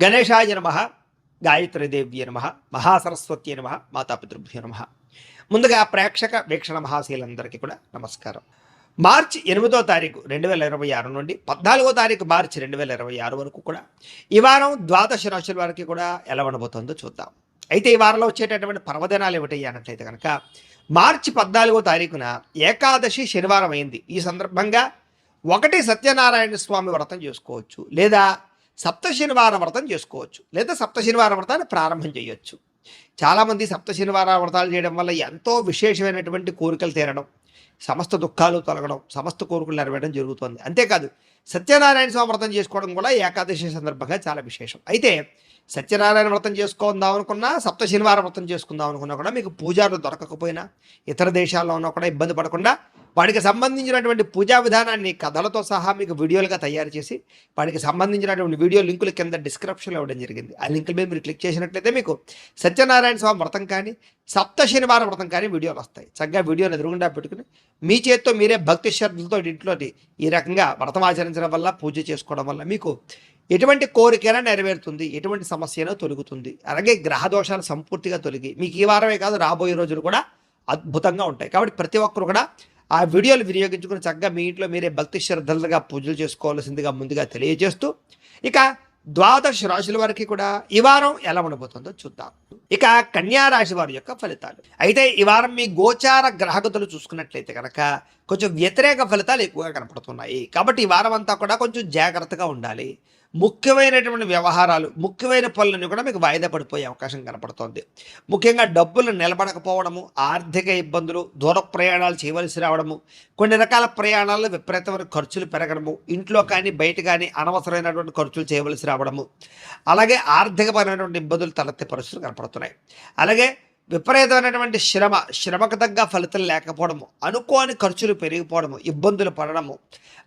గణేశాయ నమ, గాయత్రీదేవ్య నమ, మహాసరస్వతి నమ, మాతాపితృభ్యో నమ. ముందుగా ప్రేక్షక వీక్షణ మహాశీలందరికీ కూడా నమస్కారం. మార్చి 8వ తారీఖు 2026 నుండి 14వ తారీఖు మార్చి 2026 వరకు కూడా ఈ వారం ద్వాదశ రాశుల వారికి కూడా ఎలా ఉండబోతుందో చూద్దాం. అయితే ఈ వారంలో వచ్చేటటువంటి పర్వదినాలు ఏమిటి అన్నట్లయితే కనుక మార్చి 14వ తారీఖున ఏకాదశి శనివారం అయింది. ఈ సందర్భంగా ఒకటి సత్యనారాయణ స్వామి వ్రతం చేసుకోవచ్చు, లేదా సప్త శనివార వ్రతం చేసుకోవచ్చు, లేదా సప్త శనివార వ్రతాన్ని ప్రారంభం చేయొచ్చు. చాలామంది సప్త శనివార వ్రతాలు చేయడం వల్ల ఎంతో విశేషమైనటువంటి కోరికలు తీరడం, సమస్త దుఃఖాలు తొలగడం, సమస్త కోరికలు నెరవేరడం జరుగుతుంది. అంతేకాదు సత్యనారాయణ స్వామి వ్రతం చేసుకోవడం కూడా ఏకాదశి సందర్భంగా చాలా విశేషం. అయితే సత్యనారాయణ వ్రతం చేసుకుందాం అనుకున్నా, సప్త శనివారం వ్రతం చేసుకుందాం అనుకున్నా కూడా మీకు పూజారులు దొరకకపోయినా, ఇతర దేశాల్లో ఉన్నా కూడా ఇబ్బంది పడకుండా వాటికి సంబంధించినటువంటి పూజా విధానాన్ని కథలతో సహా మీకు వీడియోలుగా తయారు చేసి వాటికి సంబంధించినటువంటి వీడియో లింకులు కింద డిస్క్రిప్షన్లో ఇవ్వడం జరిగింది. ఆ లింకుల మీద మీరు క్లిక్ చేసినట్లయితే మీకు సత్యనారాయణ స్వామి వ్రతం కానీ సప్త శనివారం వ్రతం కానీ వీడియోలు వస్తాయి. చక్కగా వీడియోని ఎదురుగుండా పెట్టుకుని మీ చేత్తో మీరే భక్తి శ్రద్ధలతో ఇంట్లో ఈ రకంగా వ్రతం ఆచరించడం వల్ల, పూజ చేసుకోవడం వల్ల మీకు ఎటువంటి కోరికైనా నెరవేరుతుంది, ఎటువంటి సమస్య అయినా తొలగుతుంది. అలాగే గ్రహ దోషాలు సంపూర్తిగా తొలగి మీకు ఈ వారమే కాదు రాబోయే రోజులు కూడా అద్భుతంగా ఉంటాయి. కాబట్టి ప్రతి ఒక్కరు కూడా ఆ వీడియోలు వినియోగించుకుని చక్కగా మీ ఇంట్లో మీరే భక్తి శ్రద్ధలుగా పూజలు చేసుకోవాల్సిందిగా ముందుగా తెలియజేస్తూ, ఇక ద్వాదశ రాశుల వారికి కూడా ఈ వారం ఎలా ఉండబోతుందో చూద్దాం. ఇక కన్యా రాశి వారి యొక్క ఫలితాలు. అయితే ఈ వారం మీ గోచార గ్రహగతులు చూసుకున్నట్లయితే కనుక కొంచెం వ్యతిరేక ఫలితాలు ఎక్కువగా కనపడుతున్నాయి. కాబట్టి ఈ వారం అంతా కూడా కొంచెం జాగ్రత్తగా ఉండాలి. ముఖ్యమైనటువంటి వ్యవహారాలు, ముఖ్యమైన పనులన్నీ కూడా మీకు వాయిదా పడిపోయే అవకాశం కనపడుతోంది. ముఖ్యంగా డబ్బులు నిలబడకపోవడము, ఆర్థిక ఇబ్బందులు, దూర ప్రయాణాలు చేయవలసి రావడము, కొన్ని రకాల ప్రయాణాల్లో విపరీతమైన ఖర్చులు పెరగడము, ఇంట్లో కానీ బయట కానీ అనవసరమైనటువంటి ఖర్చులు చేయవలసి రావడము, అలాగే ఆర్థికపరమైనటువంటి ఇబ్బందులు తలెత్తే పరిస్థితులు కనపడుతున్నాయి. అలాగే విపరీతమైనటువంటి శ్రమకు తగ్గ ఫలితం లేకపోవడము, అనుకోని ఖర్చులు పెరిగిపోవడము, ఇబ్బందులు పడడము,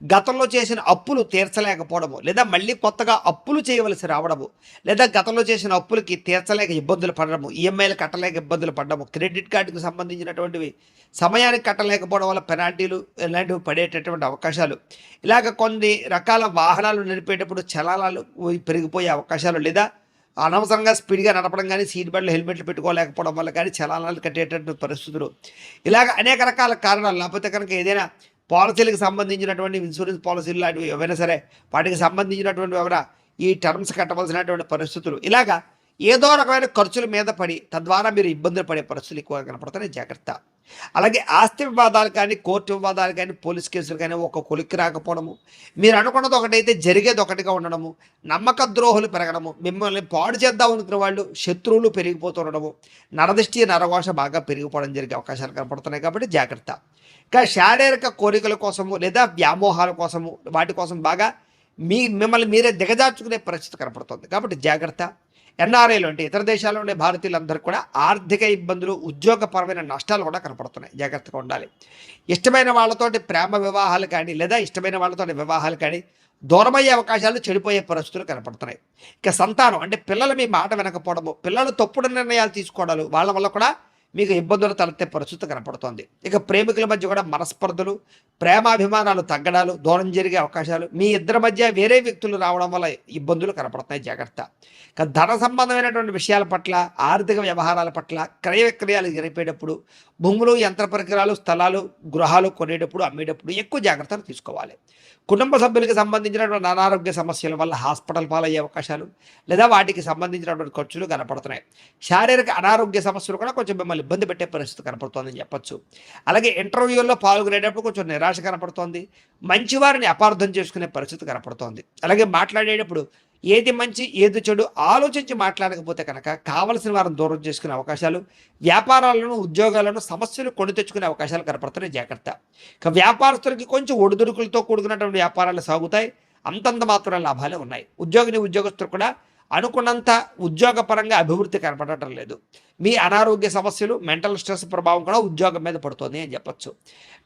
గతంలో చేసిన అప్పులు తీర్చలేకపోవడము, లేదా మళ్ళీ కొత్తగా అప్పులు చేయవలసి రావడము, లేదా గతంలో చేసిన అప్పులకి తీర్చలేక ఇబ్బందులు పడడము, ఈఎంఐలు కట్టలేక ఇబ్బందులు పడడము, క్రెడిట్ కార్డుకు సంబంధించినటువంటివి సమయానికి కట్టలేకపోవడం వల్ల పెనాల్టీలు ఇలాంటివి పడేటటువంటి అవకాశాలు, ఇలాగ కొన్ని రకాల వాహనాలు నడిపేటప్పుడు చలానాలు పెరిగిపోయే అవకాశాలు, లేదా అనవసరంగా స్పీడ్గా నడపడం కానీ, సీట్ బెల్ట్లు హెల్మెట్లు పెట్టుకోలేకపోవడం వల్ల కానీ చలానాలు కట్టేటటువంటి పరిస్థితులు, ఇలాగ అనేక రకాల కారణాలు. లేకపోతే కనుక ఏదైనా పాలసీలకు సంబంధించినటువంటి ఇన్సూరెన్స్ పాలసీలు లాంటివి ఏవైనా సరే వాటికి సంబంధించినటువంటి ఎవరైనా ఈ టర్మ్స్ కట్టవలసినటువంటి పరిస్థితులు, ఇలాగా ఏదో రకమైన ఖర్చుల మీద పడి తద్వారా మీరు ఇబ్బందులు పడే పరిస్థితులు ఎక్కువగా కనపడుతున్నాయి. జాగ్రత్త. అలాగే ఆస్తి వివాదాలు కానీ, కోర్టు వివాదాలు కానీ, పోలీస్ కేసులు కానీ ఒక కొలిక్కి రాకపోవడము, మీరు అనుకున్నది ఒకటైతే జరిగేది ఒకటిగా ఉండడము, నమ్మక ద్రోహులు పెరగడము, మిమ్మల్ని పాడు చేద్దాం అనుకున్న వాళ్ళు శత్రువులు పెరిగిపోతుండడము, నరదిష్టి నరఘోష బాగా పెరిగిపోవడం జరిగే అవకాశాలు కనపడుతున్నాయి. కాబట్టి జాగ్రత్త. ఇంకా శారీరక కోరికల కోసము లేదా వ్యామోహాల కోసము వాటి కోసం బాగా మిమ్మల్ని మీరే దిగజార్చుకునే పరిస్థితి కనపడుతుంది. కాబట్టి జాగ్రత్త. ఎన్ఆర్ఐలు అంటే ఇతర దేశాల్లో ఉండే భారతీయులందరూ కూడా ఆర్థిక ఇబ్బందులు, ఉద్యోగపరమైన నష్టాలు కూడా కనపడుతున్నాయి. జాగ్రత్తగా ఉండాలి. ఇష్టమైన వాళ్ళతోటి ప్రేమ వివాహాలు కానీ, లేదా ఇష్టమైన వాళ్ళతోటి వివాహాలు కానీ దూరమయ్యే అవకాశాలు, చెడిపోయే పరిస్థితులు కనపడుతున్నాయి. ఇక సంతానం అంటే పిల్లలు మీ మాట వినకపోవడము, పిల్లలు తప్పుడు నిర్ణయాలు తీసుకోవడాలు, వాళ్ళ వల్ల కూడా మీకు ఇబ్బందులు తలెత్తే పరిస్థితి కనపడుతోంది. ఇక ప్రేమికుల మధ్య కూడా మనస్పర్ధలు, ప్రేమాభిమానాలు తగ్గడాలు, దూరం జరిగే అవకాశాలు, మీ ఇద్దరి మధ్య వేరే వ్యక్తులు రావడం వల్ల ఇబ్బందులు కనపడుతున్నాయి. జాగ్రత్త. ఇక ధన సంబంధమైనటువంటి విషయాల పట్ల, ఆర్థిక వ్యవహారాల పట్ల, క్రయ విక్రయాలు జరిపేటప్పుడు, భూములు, యంత్ర పరికరాలు, స్థలాలు, గృహాలు కొనేటప్పుడు, అమ్మేటప్పుడు ఎక్కువ జాగ్రత్తలు తీసుకోవాలి. కుటుంబ సభ్యులకు సంబంధించినటువంటి అనారోగ్య సమస్యల వల్ల హాస్పిటల్ పాలయ్యే అవకాశాలు, లేదా వాటికి సంబంధించినటువంటి ఖర్చులు కనపడుతున్నాయి. శారీరక అనారోగ్య సమస్యలు కూడా కొంచెం మిమ్మల్ని ఇబ్బంది పెట్టే పరిస్థితి కనపడుతోందని చెప్పచ్చు. అలాగే ఇంటర్వ్యూల్లో పాల్గొనేటప్పుడు కొంచెం నిరాశ కనపడుతోంది. మంచివారిని అపార్థం చేసుకునే పరిస్థితి కనపడుతోంది. అలాగే మాట్లాడేటప్పుడు ఏది మంచి ఏది చెడు ఆలోచించి మాట్లాడకపోతే కనుక కావలసిన వారిని దూరం చేసుకునే అవకాశాలు, వ్యాపారాలను, ఉద్యోగాలను సమస్యలు కొని తెచ్చుకునే అవకాశాలు కనపడుతున్నాయి. జాగ్రత్త. ఇక వ్యాపారస్తులకి కొంచెం ఒడిదుడుకులతో కూడుకున్నటువంటి వ్యాపారాలు సాగుతాయి. అంతంత మాత్రం లాభాలే ఉన్నాయి. ఉద్యోగస్తులు కూడా అనుకున్నంత ఉద్యోగపరంగా అభివృద్ధి కనపడటం లేదు. మీ అనారోగ్య సమస్యలు, మెంటల్ స్ట్రెస్ ప్రభావం కూడా ఉద్యోగం మీద పడుతుంది అని చెప్పచ్చు.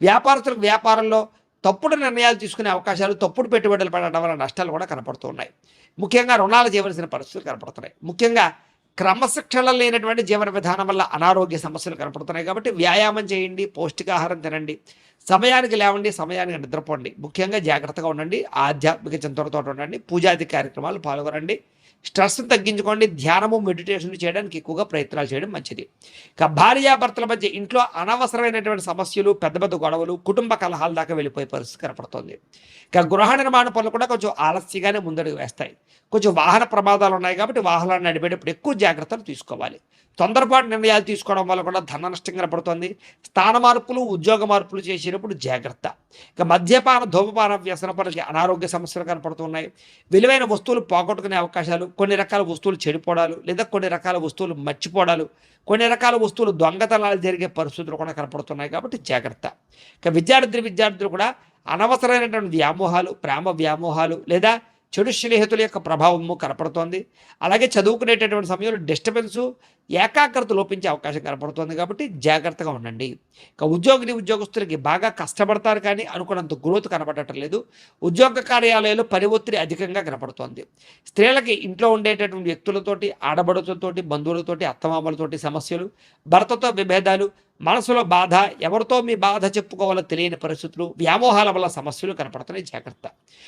వ్యాపారస్తులకు వ్యాపారంలో తప్పుడు నిర్ణయాలు తీసుకునే అవకాశాలు, తప్పుడు పెట్టుబడులు పడడం వల్ల నష్టాలు కూడా కనపడుతున్నాయి. ముఖ్యంగా రుణాలు చేయవలసిన పరిస్థితులు కనపడుతున్నాయి. ముఖ్యంగా క్రమశిక్షణ లేనటువంటి జీవన విధానం వల్ల అనారోగ్య సమస్యలు కనపడుతున్నాయి. కాబట్టి వ్యాయామం చేయండి, పౌష్టికాహారం తినండి, సమయానికి లేవండి, సమయానికి నిద్రపోండి. ముఖ్యంగా జాగ్రత్తగా ఉండండి, ఆధ్యాత్మిక చింతనతో ఉండండి, పూజాది కార్యక్రమాలు పాల్గొనండి, స్ట్రెస్ని తగ్గించుకోండి. ధ్యానము, మెడిటేషన్ చేయడానికి ఎక్కువగా ప్రయత్నాలు చేయడం మంచిది. ఇక భార్యాభర్తల మధ్య ఇంట్లో అనవసరమైనటువంటి సమస్యలు, పెద్ద పెద్ద గొడవలు, కుటుంబ కలహాల దాకా వెళ్ళిపోయే పరిస్థితి కనపడుతోంది. ఇక గృహ నిర్మాణ పనులు కూడా కొంచెం ఆలస్యంగానే ముందడుగు వేస్తాయి. కొంచెం వాహన ప్రమాదాలు ఉన్నాయి కాబట్టి వాహనాన్ని నడిపేటప్పుడు ఎక్కువ జాగ్రత్తలు తీసుకోవాలి. తొందరపాటు నిర్ణయాలు తీసుకోవడం వల్ల కూడా ధన నష్టం కనపడుతుంది. స్థాన మార్పులు, ఉద్యోగ మార్పులు చేసేటప్పుడు జాగ్రత్త. ఇక మద్యపాన, ధూమపాన వ్యసన పనులకి అనారోగ్య సమస్యలు కనపడుతున్నాయి. విలువైన వస్తువులు పోగొట్టుకునే అవకాశాలు, కొన్ని రకాల వస్తువులు చెడిపోవడాలు, లేదా కొన్ని రకాల వస్తువులు మర్చిపోవడాలు, కొన్ని రకాల వస్తువులు దొంగతనాలు జరిగే పరిస్థితులు కూడా కనపడుతున్నాయి కాబట్టి జాగ్రత్త. ఇక విద్యార్థులు కూడా అనవసరమైనటువంటి వ్యామోహాలు, ప్రేమ వ్యామోహాలు లేదా చెడు స్నేహితుల యొక్క ప్రభావము కనపడుతోంది. అలాగే చదువుకునేటటువంటి సమయంలో డిస్టర్బెన్సు, ఏకాగ్రత లోపించే అవకాశం కనపడుతుంది కాబట్టి జాగ్రత్తగా ఉండండి. ఇక ఉద్యోగస్తులకి బాగా కష్టపడతారు కానీ అనుకున్నంత గ్రోత్ కనపడటం లేదు. ఉద్యోగ కార్యాలయాల్లో పని ఒత్తిడి అధికంగా కనపడుతోంది. స్త్రీలకి ఇంట్లో ఉండేటటువంటి వ్యక్తులతోటి, ఆడబడులతోటి, బంధువులతోటి, అత్తమామలతోటి సమస్యలు, భర్తతో విభేదాలు, మనసులో బాధ, ఎవరితో మీ బాధ చెప్పుకోవాలో తెలియని పరిస్థితులు, వ్యామోహాల వల్ల సమస్యలు కనపడుతున్నాయి. జాగ్రత్త.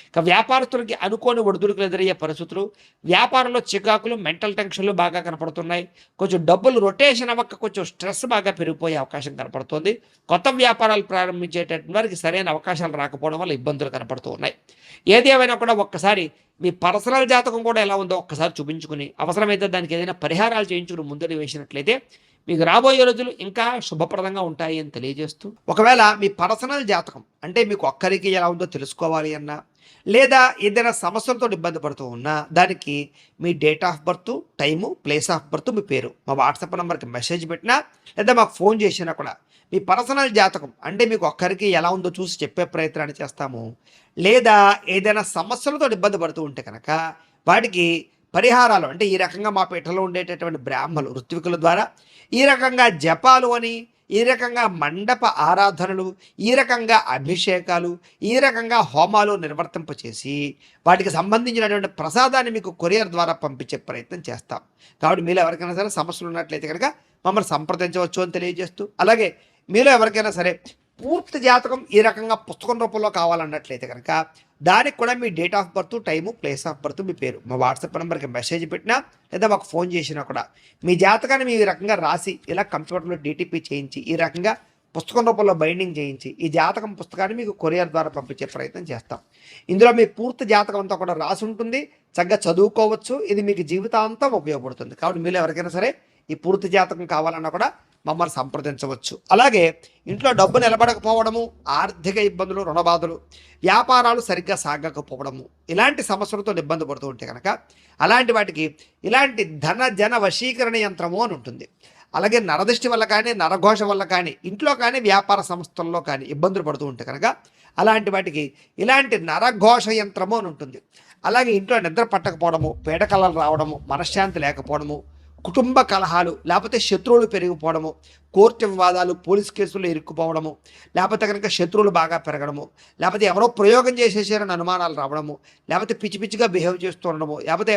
ఇక వ్యాపారస్తులకి అనుకోని ఒడిదుడుకులు ఎదురయ్యే పరిస్థితులు, వ్యాపారంలో చికాకులు, మెంటల్ టెన్షన్లు బాగా కనపడుతున్నాయి. కొంచెం డబ్బులు రొటేషన్ అవ్వక కొంచెం స్ట్రెస్ బాగా పెరిగిపోయే అవకాశం కనపడుతుంది. కొత్త వ్యాపారాలు ప్రారంభించేటటువంటి వారికి సరైన అవకాశాలు రాకపోవడం వల్ల ఇబ్బందులు కనపడుతూ ఉన్నాయి. ఏది ఏమైనా కూడా ఒక్కసారి మీ పర్సనల్ జాతకం కూడా ఎలా ఉందో ఒక్కసారి చూపించుకుని, అవసరమైతే దానికి ఏదైనా పరిహారాలు చేయించుకుని ముందడి వేసినట్లయితే మీకు రాబోయే రోజులు ఇంకా శుభప్రదంగా ఉంటాయి అని తెలియజేస్తూ, ఒకవేళ మీ పర్సనల్ జాతకం అంటే మీకు ఒక్కరికి ఎలా ఉందో తెలుసుకోవాలి అన్నా, లేదా ఏదైనా సమస్యలతో ఇబ్బంది పడుతూ ఉన్నా, దానికి మీ date of birth, time, place of birth, మీ పేరు మా వాట్సాప్ నెంబర్కి మెసేజ్ పెట్టినా లేదా మాకు ఫోన్ చేసినా కూడా మీ పర్సనల్ జాతకం అంటే మీకు ఒక్కరికి ఎలా ఉందో చూసి చెప్పే ప్రయత్నాన్ని చేస్తాము. లేదా ఏదైనా సమస్యలతో ఇబ్బంది పడుతూ ఉంటే కనుక వాటికి పరిహారాలు అంటే ఈ రకంగా మా పీఠలో ఉండేటటువంటి బ్రాహ్మలు, ఋత్వికుల ద్వారా ఈ రకంగా జపాలు అని, ఈ రకంగా మండప ఆరాధనలు, ఈ రకంగా అభిషేకాలు, ఈ రకంగా హోమాలు నిర్వర్తింపచేసి వాటికి సంబంధించినటువంటి ప్రసాదాన్ని మీకు కొరియర్ ద్వారా పంపించే ప్రయత్నం చేస్తాం. కాబట్టి మీలో ఎవరికైనా సరే సమస్యలు ఉన్నట్లయితే కనుక మమ్మల్ని సంప్రదించవచ్చు అని తెలియజేస్తూ, అలాగే మీలో ఎవరికైనా సరే పూర్తి జాతకం ఈ రకంగా పుస్తకం రూపంలో కావాలన్నట్లయితే కనుక దానికి కూడా మీ date of birth, time, place of birth, మీ పేరు మా వాట్సాప్ నెంబర్కి మెసేజ్ పెట్టినా లేదా మాకు ఫోన్ చేసినా కూడా మీ జాతకాన్ని మీ రకంగా రాసి ఇలా కంప్యూటర్లో డీటీపీ చేయించి ఈ రకంగా పుస్తకం రూపంలో బైండింగ్ చేయించి ఈ జాతకం పుస్తకాన్ని మీకు కొరియర్ ద్వారా పంపించే ప్రయత్నం చేస్తాం. ఇందులో మీ పూర్తి జాతకం అంతా కూడా రాసి ఉంటుంది. చక్కగా చదువుకోవచ్చు. ఇది మీకు జీవితాంతం ఉపయోగపడుతుంది. కాబట్టి మీరు ఎవరికైనా సరే ఈ పూర్తి జాతకం కావాలన్నా కూడా మమ్మల్ని సంప్రదించవచ్చు. అలాగే ఇంట్లో డబ్బు నిలబడకపోవడము, ఆర్థిక ఇబ్బందులు, రుణబాధలు, వ్యాపారాలు సరిగ్గా సాగకపోవడము, ఇలాంటి సమస్యలతో ఇబ్బంది పడుతూ ఉంటే కనుక అలాంటి వాటికి ఇలాంటి జన వశీకరణ యంత్రము అని ఉంటుంది. అలాగే నరదృష్టి వల్ల కానీ, నరఘోష వల్ల కానీ, ఇంట్లో కానీ, వ్యాపార సంస్థల్లో కానీ ఇబ్బందులు పడుతూ ఉంటే కనుక అలాంటి వాటికి ఇలాంటి నరఘోష యంత్రము అని ఉంటుంది. అలాగే ఇంట్లో నిద్ర పట్టకపోవడము, పీడకలలు రావడము, మనశ్శాంతి లేకపోవడము, కుటుంబ కలహాలు, లేకపోతే శత్రువులు పెరిగిపోవడము, కోర్టు వివాదాలు, పోలీస్ కేసులు ఇరుక్కుపోవడము, లేకపోతే కనుక శత్రువులు బాగా పెరగడము, లేకపోతే ఎవరో ప్రయోగం చేసేసారని అనుమానాలు రావడము, లేకపోతే పిచ్చి పిచ్చిగా బిహేవ్ చేస్తూ ఉండడము, లేకపోతే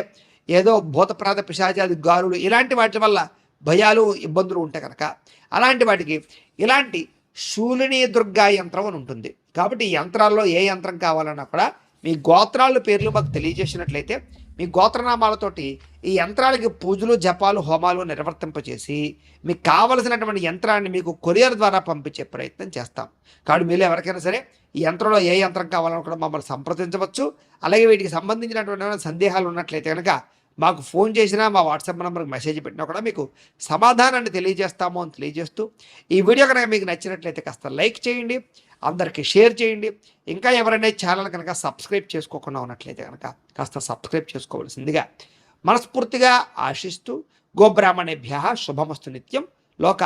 ఏదో భూతప్రాత పిశాచాది గారులు, ఇలాంటి వాటి వల్ల భయాలు, ఇబ్బందులు ఉంటే కనుక అలాంటి వాటికి ఇలాంటి శూలిని దుర్గా యంత్రం అని ఉంటుంది. కాబట్టి ఈ యంత్రాల్లో ఏ యంత్రం కావాలన్నా కూడా మీ గోత్రాల పేర్లు మాకు తెలియజేసినట్లయితే మీ గోత్రనామాలతోటి ఈ యంత్రాలకి పూజలు, జపాలు, హోమాలు నిర్వర్తింపచేసి మీకు కావలసినటువంటి యంత్రాన్ని మీకు కొరియర్ ద్వారా పంపించే ప్రయత్నం చేస్తాం. కాబట్టి మీరు ఎవరికైనా సరే ఈ యంత్రంలో ఏ యంత్రం కావాలన్నా కూడా మమ్మల్ని సంప్రదించవచ్చు. అలాగే వీటికి సంబంధించినటువంటి సందేహాలు ఉన్నట్లయితే కనుక మాకు ఫోన్ చేసినా, మా వాట్సాప్ నెంబర్కి మెసేజ్ పెట్టినా కూడా మీకు సమాధానాన్ని తెలియజేస్తాము అని తెలియజేస్తూ, ఈ వీడియో కనుక మీకు నచ్చినట్లయితే కాస్త లైక్ చేయండి, అందరికీ షేర్ చేయండి. ఇంకా ఎవరైనా ఛానల్ కనుక సబ్స్క్రైబ్ చేసుకోకుండా ఉన్నట్లయితే కనుక కాస్త సబ్స్క్రైబ్ చేసుకోవాల్సిందిగా మనస్ఫూర్తిగా ఆశిస్తూ, గోబ్రాహ్మణేభ్యః శుభమస్తు నిత్యం. లోక